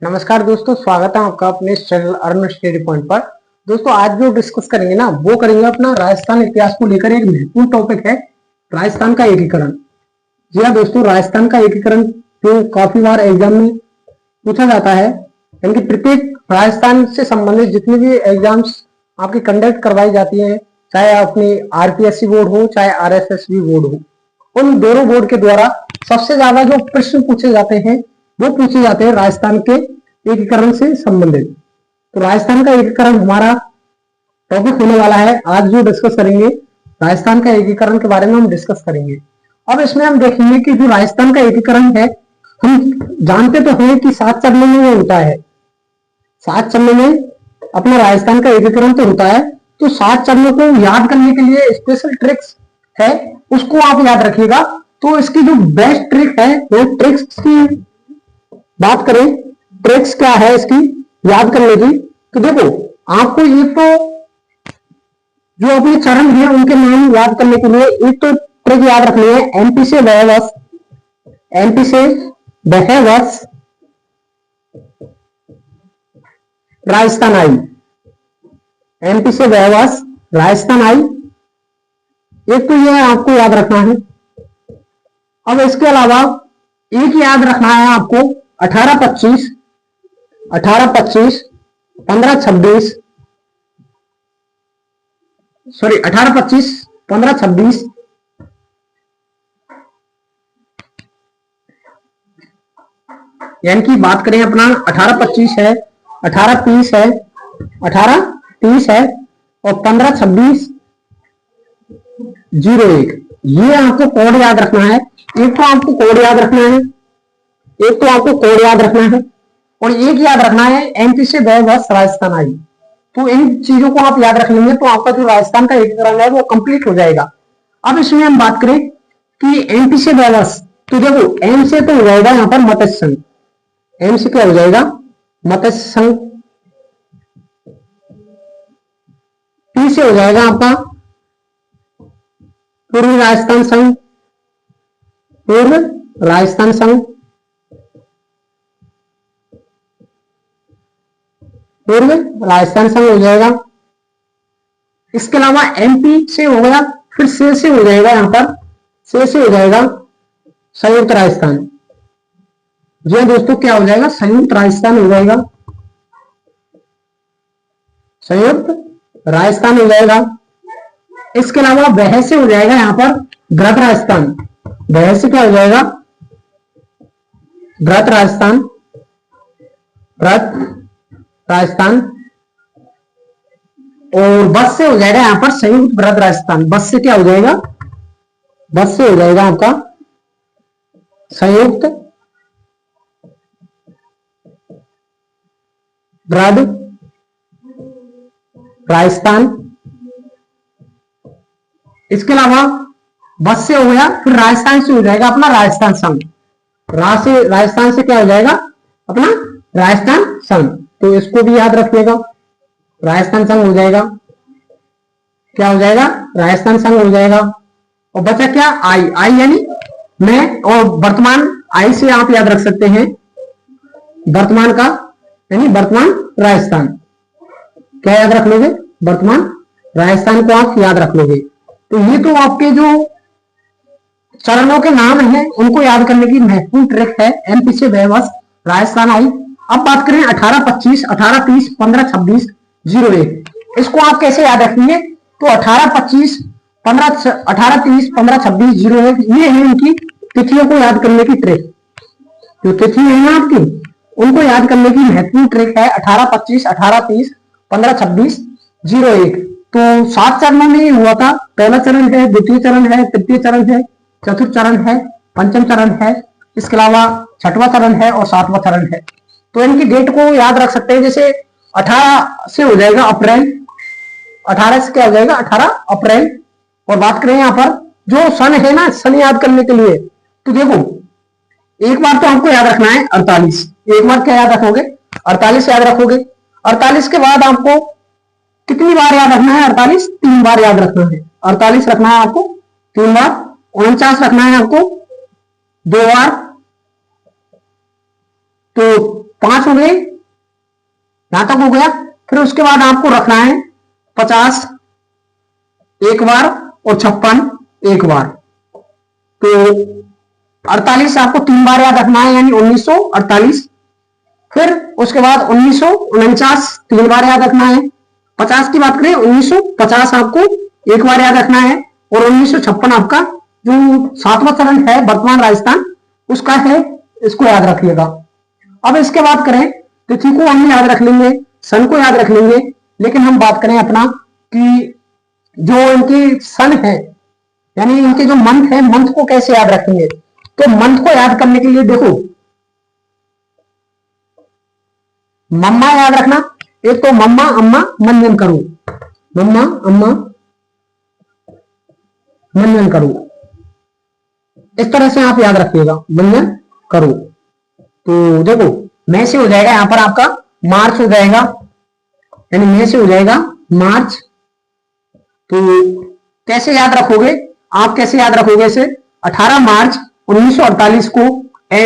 नमस्कार दोस्तों, स्वागत है आपका अपने इस चैनल अर्न स्टडी पॉइंट पर। दोस्तों आज जो डिस्कस करेंगे ना वो करेंगे अपना राजस्थान इतिहास को लेकर एक महत्वपूर्ण टॉपिक है राजस्थान का एकीकरण। जी हाँ दोस्तों, राजस्थान का एकीकरण जो काफी बार एग्जाम में पूछा जाता है, यानी कि प्रत्येक राजस्थान से संबंधित जितनी भी एग्जाम्स आपकी कंडक्ट करवाई जाती है, चाहे अपनी आरपीएससी बोर्ड हो चाहे आरएसएसबी बोर्ड हो, उन दोनों बोर्ड के द्वारा सबसे ज्यादा जो प्रश्न पूछे जाते हैं वो पूछे जाते हैं राजस्थान के एकीकरण से संबंधित। तो राजस्थान का एकीकरण हमारा टॉपिक होने वाला है। आज जो डिस्कस करेंगे राजस्थान का एकीकरण के बारे में हम डिस्कस करेंगे। अब इसमें हम देखेंगे कि जो राजस्थान का एकीकरण है, हम जानते तो हैं कि 7 चरणों में होता है। 7 चरणों में अपना राजस्थान का एकीकरण तो होता है। तो 7 चरणों को याद करने के लिए स्पेशल ट्रिक्स है, उसको आप याद रखिएगा। तो इसकी जो बेस्ट ट्रिक है वो ट्रिक्स की बात करें, ट्रिक्स क्या है इसकी याद करने की। तो देखो, आपको एक तो जो अपने चरण है उनके नाम याद करने के लिए एक तो ट्रिक याद रखनी है, एमपी से वह वर्ष, एमपी से वह वर्ष राजस्थान आई, एमपी से वह वर्ष राजस्थान आई। एक तो यह आपको याद रखना है। अब इसके अलावा एक याद रखना है आपको 1825, 1825, 1526, सॉरी 1825, 1526, यानी कि बात करें अपना 1825 है, 1830 है, 1830 है और 1526 01। ये आपको कोड याद रखना है। एक तो आपको कोड याद रखना है, एक तो आपको कोड याद रखना है और एक याद रखना है एमपी से वह वर्ष राजस्थान आई। तो इन चीजों को आप याद रख लेंगे तो आपका जो राजस्थान का एकीकरण है वो कंप्लीट हो जाएगा। अब इसमें हम बात करें कि एमपी से वह वर्ष, तो देखो एम से तो हो जाएगा यहाँ पर मत्स्य संघ, एम से क्या हो जाएगा मत्स्य संघ, पी से हो जाएगा आपका पूर्वी राजस्थान संघ, पूर्व राजस्थान संघ, पूर्व राजस्थान संघ हो जाएगा। इसके अलावा एमपी से हो गया, फिर से हो जाएगा यहाँ पर, से हो जाएगा संयुक्त राजस्थान। जी हाँ दोस्तों, क्या हो जाएगा संयुक्त राजस्थान हो जाएगा, संयुक्त राजस्थान हो जाएगा। इसके अलावा वह से हो जाएगा यहाँ पर वृहत राजस्थान, वह से क्या हो जाएगा वृहत राजस्थान, वृहत राजस्थान। और बस से हो जाएगा यहां पर संयुक्त वृहत राजस्थान, बस से क्या हो जाएगा, बस से हो जाएगा आपका संयुक्त वृहत राजस्थान। इसके अलावा बस से हो गया, फिर राजस्थान से हो जाएगा अपना राजस्थान संघ, राजस्थान से क्या हो जाएगा अपना राजस्थान संघ। तो इसको भी याद रखिएगा, राजस्थान संघ हो जाएगा, क्या हो जाएगा राजस्थान संघ हो जाएगा। और बचा क्या आई, आई यानी मैं, और वर्तमान आई से आप याद रख सकते हैं वर्तमान का, यानी वर्तमान राजस्थान। क्या याद रख लोगे वर्तमान राजस्थान को आप याद रख लोगे। तो ये तो आपके जो चरणों के नाम हैं उनको याद करने की महत्वपूर्ण ट्रिक है, एमपी से वह वर्ष राजस्थान आई। अब बात करें 1825, 1830, 1526, 01, इसको आप कैसे याद रखेंगे। तो 1825, 1830, 1526, 01 ये है इनकी तिथियों को याद करने की ट्रिक। जो तिथि है ना आपकी उनको याद करने की महत्वपूर्ण ट्रिक है 1825, 1830, 1526, 01। तो 7 चरणों में हुआ था। पहला चरण है, द्वितीय चरण है, तृतीय चरण है, चतुर्थ चरण है, पंचम चरण है, इसके अलावा 6वां चरण है और 7वां चरण है। तो इनकी डेट को याद रख सकते हैं, जैसे 18 से हो जाएगा अप्रैल, 18 से क्या हो जाएगा 18 अप्रैल। और बात करें यहाँ पर जो सन है ना, सन याद करने के लिए तो देखो एक बार तो आपको याद रखना है 48, एक बार क्या याद रखोगे 48 याद रखोगे। 48 के बाद आपको कितनी बार याद रखना है 48, 3 बार याद रखना है। 48 रखना है आपको 3 बार। 49 रखना है आपको 2 बार। तो 5 हो गए, यहां तक हो गया। फिर उसके बाद आपको रखना है 50 एक बार और 56 एक बार। तो 48 आपको 3 बार याद रखना है, यानी 1948। फिर उसके बाद 1949 3 बार याद रखना है। 50 की बात करें 1950 आपको एक बार याद रखना है, और 1956 आपका जो 7वां चरण है वर्तमान राजस्थान उसका है, इसको याद रखिएगा। अब इसके बात करें तिथि को हम याद रख लेंगे, सन को याद रख लेंगे, लेकिन हम बात करें अपना कि जो इनके सन है यानी इनके जो मंथ है, मंथ को कैसे याद रखेंगे। तो मंथ को याद करने के लिए देखो मम्मा याद रखना, एक तो मम्मा अम्मा मंजन करो, मम्मा अम्मा मंजन करो, इस तरह से आप याद रखिएगा मंजन करो। तो देखो मैं से हो जाएगा यहां पर आपका मार्च हो जाएगा, यानी मैं से हो जाएगा मार्च। तो कैसे याद रखोगे आप, कैसे याद रखोगे इसे, 18 मार्च 1948 को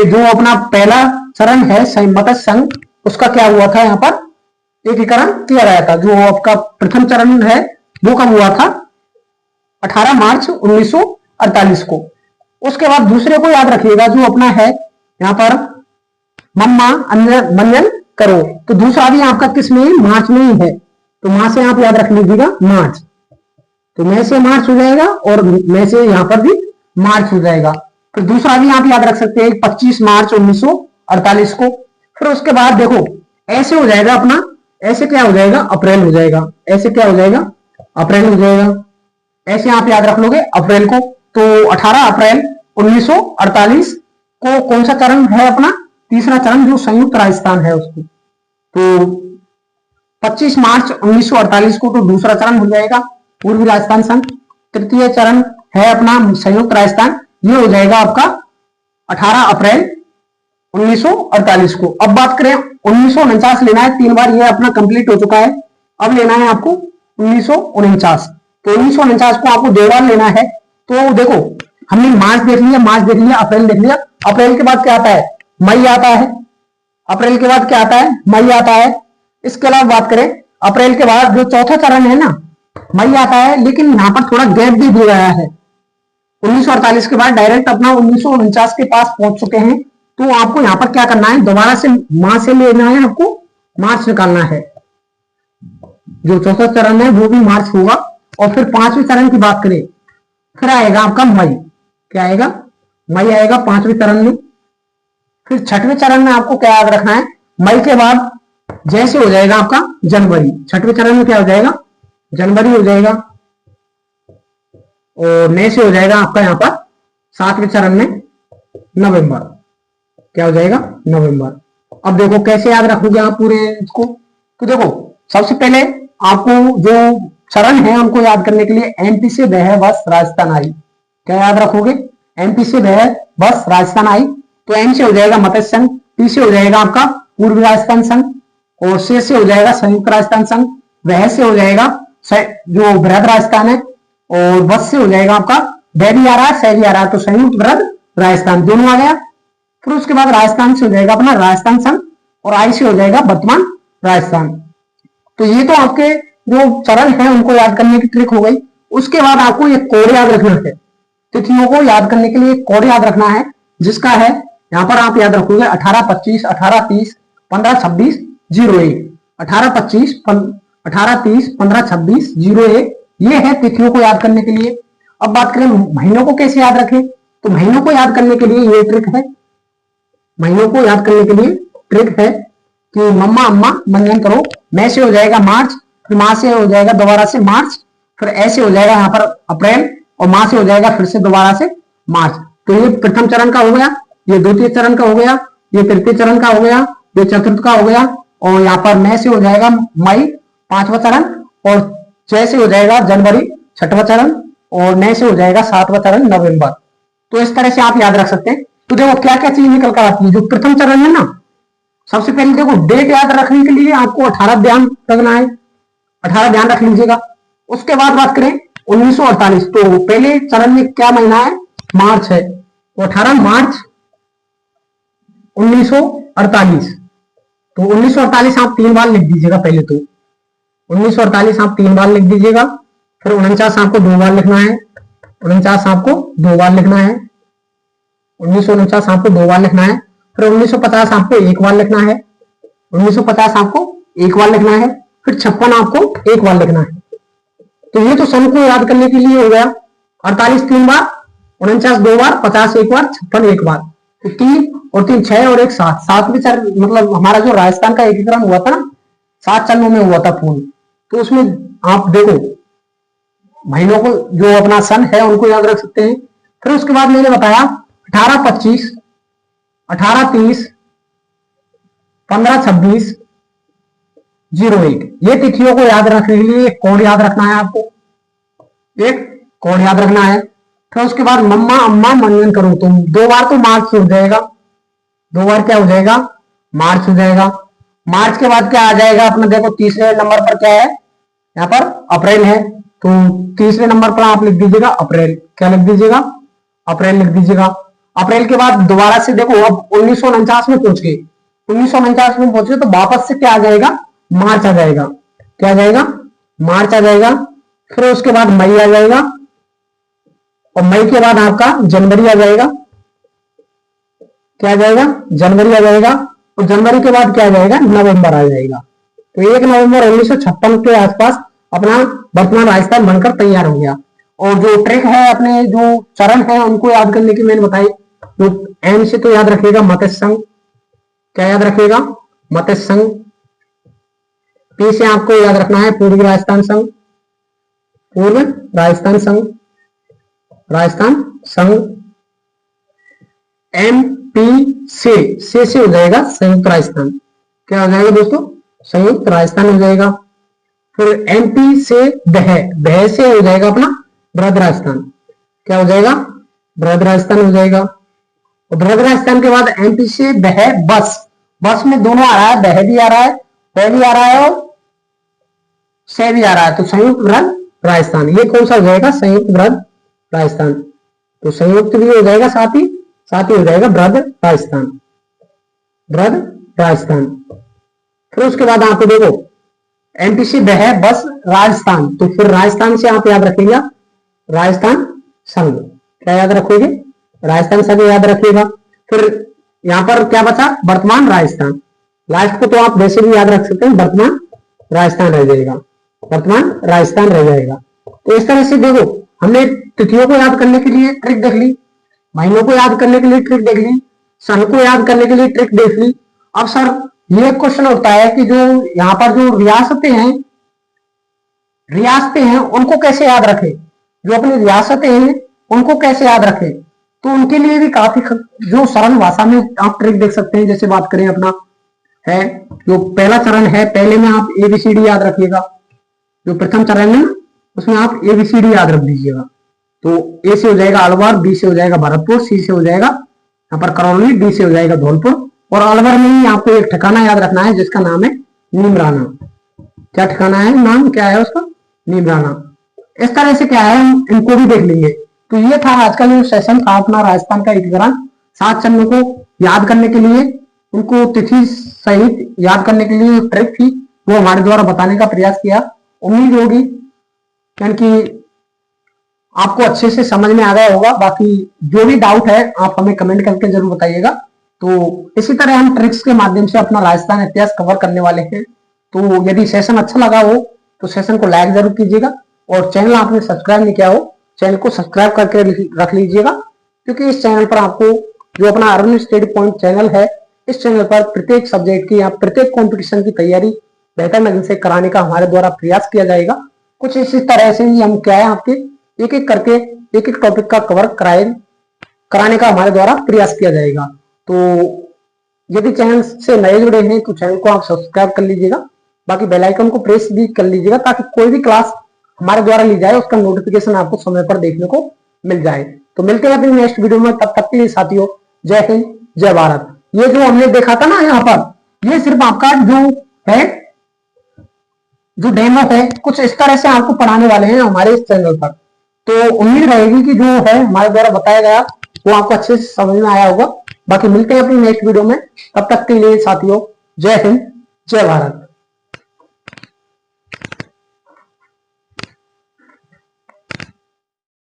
जो अपना पहला चरण है मत्स्य संघ उसका क्या हुआ था, यहां पर एकीकरण किया गया था। जो आपका प्रथम चरण है वो कब हुआ था, 18 मार्च 1948 को। उसके बाद दूसरे को याद रखिएगा जो अपना है यहां पर मम्मा मंजन करो। तो दूसरा भी आपका किस में, मार्च में ही है, तो मां से आप याद रख लीजिएगा मार्च। तो मैं से मार्च हो जाएगा और मैं से यहां पर भी मार्च हो जाएगा। फिर दूसरा भी आप याद रख सकते हैं 25 मार्च 1948 को। फिर उसके बाद देखो ऐसे हो जाएगा अपना, ऐसे क्या हो जाएगा, अप्रैल हो जाएगा, ऐसे क्या हो जाएगा, अप्रैल हो जाएगा। ऐसे आप याद रख लोगे अप्रैल को। तो 18 अप्रैल 1948 को कौन सा चरण है अपना, तीसरा चरण जो संयुक्त राजस्थान है उसको। तो 25 मार्च 1948 को तो दूसरा चरण हो जाएगा पूर्वी राजस्थान संघ। तृतीय चरण है अपना संयुक्त राजस्थान, ये हो जाएगा आपका 18 अप्रैल 1948 को। अब बात करें 1949 लेना है, 3 बार ये अपना कंप्लीट हो चुका है, अब लेना है आपको 1949। तो 1949 को आपको 2 बार लेना है। तो देखो हमने मार्च देख लिया, मार्च देख लिया, अप्रैल देख लिया। अप्रैल के बाद क्या आता है, मई आता है। अप्रैल के बाद क्या आता है, मई आता है। इसके अलावा बात करें अप्रैल के बाद जो चौथा चरण है ना, मई आता है, लेकिन यहां पर थोड़ा गैप भी दिया गया है। 1948 के बाद डायरेक्ट अपना 1949 के पास पहुंच चुके हैं। तो आपको यहां पर क्या करना है, दोबारा से मां से लेना है, आपको मार्च निकालना है। जो चौथा चरण है वो भी मार्च होगा। और फिर 5वें चरण की बात करें, फिर आएगा आपका मई, क्या आएगा, मई आएगा 5वें चरण में। फिर 6वें चरण में आपको क्या याद रखना है, मई के बाद जैसे हो जाएगा आपका जनवरी। 6वें चरण में क्या हो जाएगा, जनवरी हो जाएगा। और मई से हो जाएगा आपका यहां पर 7वें चरण में नवंबर, क्या हो जाएगा, नवंबर। अब देखो कैसे याद रखोगे आप पूरे इसको। तो देखो सबसे पहले आपको जो चरण है उनको याद करने के लिए एमपी से वह बस राजस्थान आई, क्या याद रखोगे, एमपी से वह बस राजस्थान आई। तो एम से हो जाएगा मत्स्य संघ, पी से हो जाएगा आपका पूर्वी राजस्थान संघ, और से हो जाएगा संयुक्त राजस्थान संघ, वह से हो जाएगा जो बृहद राजस्थान है, और बस से हो जाएगा आपका वह भी आ रहा है, सह भी आ रहा है, तो संयुक्त बृहद राजस्थान दोनों आ गया। फिर उसके बाद राजस्थान से हो जाएगा अपना राजस्थान संघ, और आई से हो जाएगा वर्तमान राजस्थान। तो ये तो आपके जो चरण है उनको याद करने की ट्रिक हो गई। उसके बाद आपको ये कोड याद रखना है, तिथियों को याद करने के लिए कोड याद रखना है, जिसका है यहां पर आप याद रखोगे 1825, 1830, 1526, 01, 1825, 1830, 1526, 01, ये है तिथियों को याद करने के लिए। अब बात करें महीनों को कैसे याद रखें, तो महीनों को याद करने के लिए ये ट्रिक है, महीनों को याद करने के लिए ट्रिक है कि मम्मा अम्मा मंजन करो। मैं से हो जाएगा मार्च, फिर मां से हो जाएगा दोबारा से मार्च, फिर ऐसे हो जाएगा यहाँ पर अप्रैल, और मां से हो जाएगा फिर से दोबारा से मार्च। तो ये प्रथम चरण का हो गया, ये द्वितीय चरण का हो गया, ये तृतीय चरण का हो गया, ये चतुर्थ का हो गया, और यहाँ पर मैं से हो जाएगा मई 5वां चरण, और जय से हो जाएगा जनवरी 6वां चरण, और नए से हो जाएगा 7वां चरण नवंबर। तो इस तरह से आप याद रख सकते हैं। तो देखो क्या क्या चीज निकल कर आती है। जो प्रथम चरण है ना, सबसे पहले देखो डेट याद रखने के लिए आपको 18 ध्यान रखना है, 18 ध्यान रख लीजिएगा। उसके बाद बात करें 1948, तो पहले चरण में क्या महीना है, मार्च है, तो 18 मार्च 1948। तो 1948 आप 3 बार लिख दीजिएगा। पहले तो 1948 आप 3 बार लिख दीजिएगा। फिर 49 आपको 2 बार लिखना है। 49 आपको 2 बार लिखना है। 1949 आपको 2 बार लिखना है। फिर 1950 आपको 1 बार लिखना है। 1950 आपको 1 बार लिखना है। फिर 56 आपको 1 बार लिखना है। तो ये तो सन को याद करने के लिए हो गया। 48 3 बार, 49 2 बार, 50 1 बार, 56 1 बार। तो 3 और 3 6 और 1 7, 7 भी सर मतलब हमारा जो राजस्थान का एकीकरण हुआ था ना 7 चरणों में हुआ था पूर्ण। तो उसमें आप देखो महीनों को जो अपना सन है उनको याद रख सकते हैं। फिर उसके बाद मैंने बताया 18-25, 18-30, 15-26, 01 ये तिथियों को याद रखने के लिए एक कोड याद रखना है आपको। एक कोड याद रखना है। फिर उसके बाद मम्मा अम्मा मनन करो तुम 2 बार तो मार्च हो जाएगा। 2 बार क्या हो जाएगा? मार्च हो जाएगा। मार्च के बाद क्या आ जाएगा अपना देखो तीसरे नंबर पर क्या है? यहाँ पर अप्रैल है। तो तीसरे नंबर पर आप लिख दीजिएगा अप्रैल। क्या लिख दीजिएगा? अप्रैल लिख दीजिएगा। अप्रैल के बाद दोबारा से देखो अब 1949 में पहुंच गए। 1949 में पहुंचे तो वापस से क्या आ जाएगा? मार्च आ जाएगा। क्या आ जाएगा? मार्च आ जाएगा। फिर उसके बाद मई आ जाएगा और मई के बाद आपका जनवरी आ जाएगा। क्या आ जाएगा? जनवरी आ जाएगा। और जनवरी के बाद क्या आ जाएगा? नवंबर आ जाएगा। तो 1 नवंबर 1956 के आसपास अपना वर्तमान राजस्थान बनकर तैयार हो गया। और जो ट्रिक है अपने जो चरण है उनको याद करने की मैंने बताई। तो एम से तो याद रखिएगा मत्स्य संघ। क्या याद रखिएगा? मत्स्य संघ। पी से आपको याद रखना है पूर्वी राजस्थान संघ। पूर्व राजस्थान संघ, राजस्थान संघ। एम पी से हो जाएगा संयुक्त राजस्थान। क्या हो जाएगा दोस्तों? संयुक्त राजस्थान हो जाएगा। फिर एमपी से बह से हो जाएगा अपना बृहद राजस्थान। क्या हो जाएगा? बृहद राजस्थान हो जाएगा। और बृहद राजस्थान के बाद एमपी से बस में दोनों आ रहा है, बह भी आ रहा है, बह भी आ रहा है और से भी आ रहा है। तो संयुक्त बृहद राजस्थान ये कौन सा हो जाएगा? संयुक्त बृहद राजस्थान। तो संयुक्त भी हो जाएगा साथ ही हो जाएगा बृहद राजस्थान। बृहद राजस्थान। फिर उसके बाद आपको देखो एमपी से बह बस राजस्थान। तो फिर राजस्थान से आप याद रखिएगा राजस्थान संघ। क्या याद रखोगे? राजस्थान संघ याद रखिएगा। फिर यहां पर क्या बचा? वर्तमान राजस्थान। लास्ट को तो आप वैसे भी याद रख सकते हैं, वर्तमान राजस्थान रह जाएगा। वर्तमान राजस्थान रह जाएगा। तो इस तरह से देखो हमने तिथियों को याद करने के लिए ट्रिक देख ली, महीनों को याद करने के लिए ट्रिक देख ली, सन को याद करने के लिए ट्रिक देख ली। अब सर ये क्वेश्चन उठता है कि जो यहाँ पर जो रियासतें हैं उनको कैसे याद रखें? जो अपनी रियासतें हैं उनको कैसे याद रखें? तो उनके लिए भी काफी जो सरल भाषा में आप ट्रिक देख सकते हैं। जैसे बात करें अपना है जो पहला चरण है, पहले में आप ABCD याद रखिएगा। जो प्रथम चरण है उसमें आप ABCD याद रख दीजिएगा। तो ए से हो जाएगा अलवर, बी से हो जाएगा भरतपुर, सी से हो जाएगा यहाँ पर करौली, डी से हो जाएगा धौलपुर। और अलवर में ही आपको एक ठिकाना याद रखना है जिसका नाम है नीमराना। क्या ठिकाना है? नाम क्या है उसका? नीमराना। इस तरह से क्या है हम इनको भी देख लेंगे। तो ये था आज का जो सेशन था अपना राजस्थान का एकीकरण। 7 चरणों को याद करने के लिए, उनको तिथि सहित याद करने के लिए ट्रिक थी वो हमारे द्वारा बताने का प्रयास किया। उम्मीद होगी क्योंकि आपको अच्छे से समझ में आ गया होगा। बाकी जो भी डाउट है आप हमें कमेंट करके जरूर बताइएगा। तो इसी तरह हम ट्रिक्स के माध्यम से अपना राजस्थान इतिहास कवर करने वाले हैं। तो यदि सेशन अच्छा लगा हो तो सेशन को लाइक जरूर कीजिएगा और चैनल आपने सब्सक्राइब नहीं किया हो चैनल को सब्सक्राइब करके रख लीजिएगा, क्योंकि इस चैनल पर आपको जो अपना अर्बन स्टडी पॉइंट चैनल है इस चैनल पर प्रत्येक सब्जेक्ट की या प्रत्येक कॉम्पिटिशन की तैयारी बेहतर ढंग से कराने का हमारे द्वारा प्रयास किया जाएगा। कुछ इसी तरह से ही हम क्या है आपके एक एक करके एक एक टॉपिक का कवर कराने का हमारे द्वारा प्रयास किया जाएगा। तो यदि चैनल से नए जुड़े हैं तो चैनल को आप सब्सक्राइब कर लीजिएगा। बाकी बेल आइकन को प्रेस भी कर लीजिएगा ताकि कोई भी क्लास हमारे द्वारा ली जाए उसका नोटिफिकेशन आपको समय पर देखने को मिल जाए। तो मिलते हैं अपनी नेक्स्ट वीडियो में, तब तक के लिए साथियों जय हिंद जय भारत। ये जो हमने देखा था ना यहाँ पर ये सिर्फ आपका जो है जो डेमो है कुछ इस तरह से आपको पढ़ाने वाले हैं हमारे इस चैनल पर। तो उम्मीद रहेगी कि जो है हमारे द्वारा बताया गया वो आपको अच्छे से समझ में आया होगा। बाकी मिलते हैं अपनी नेक्स्ट वीडियो में, तब तक के लिए साथियों जय हिंद, जय भारत।